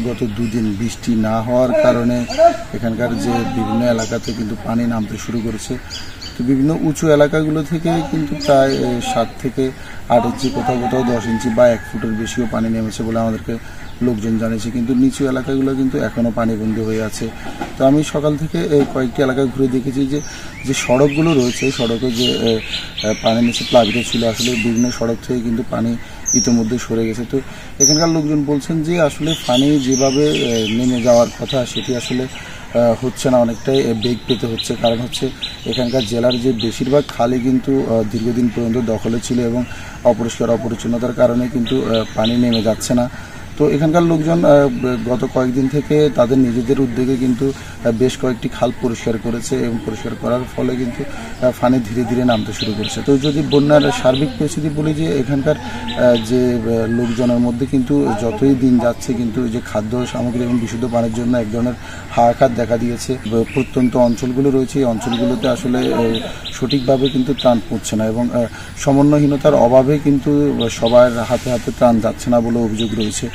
গত দুদিন বৃষ্টি না হওয়ার কারণে এখানকার যে বিভিন্ন এলাকাতে কিন্তু পানি নামতে শুরু করেছে। তো বিভিন্ন উঁচু এলাকাগুলো থেকে কিন্তু প্রায় 7 থেকে 8 ইঞ্চি, কোথাও কোথাও 10 ইঞ্চি বা 1 ফুটের বেশিও পানি নেমেছে বলে আমাদেরকে লোকজন জানিয়েছে। কিন্তু নিচু এলাকাগুলো কিন্তু এখনও পানিবন্দী হয়ে আছে। তো আমি সকাল থেকে কয়েকটি এলাকায় ঘুরে দেখেছি যে সড়কগুলো রয়েছে, সড়কে যে পানির নিচে প্লাবিত ছিল, আসলে বিভিন্ন সড়ক থেকে কিন্তু পানি ইতিমধ্যে সরে গেছে। তো এখানকার লোকজন বলছেন যে আসলে পানি যেভাবে নেমে যাওয়ার কথা সেটি আসলে হচ্ছে না, অনেকটাই বেগ পেতে হচ্ছে। কারণ হচ্ছে এখানকার জেলার যে বেশিরভাগ খালই কিন্তু দীর্ঘদিন পর্যন্ত দখলে ছিল এবং অপরিষ্কার অপরিচ্ছন্নতার কারণে কিন্তু পানি নেমে যাচ্ছে না। তো এখানকার লোকজন গত কয়েকদিন থেকে তাদের নিজেদের উদ্যোগে কিন্তু বেশ কয়েকটি খাল পরিষ্কার করেছে এবং পরিষ্কার করার ফলে কিন্তু পানি ধীরে ধীরে নামতে শুরু করেছে। তো যদি বন্যার সার্বিক পরিস্থিতি বলি, যে এখানকার যে লোকজনের মধ্যে কিন্তু যতই দিন যাচ্ছে কিন্তু যে খাদ্য সামগ্রী এবং বিশুদ্ধ পানির জন্য এক ধরনের হাহাকার দেখা দিয়েছে। প্রত্যন্ত অঞ্চলগুলো রয়েছে, এই অঞ্চলগুলোতে আসলে সঠিকভাবে কিন্তু ত্রাণ পৌঁছছে না এবং সমন্বয়হীনতার অভাবে কিন্তু সবার হাতে হাতে ত্রাণ যাচ্ছে না বলে অভিযোগ রয়েছে।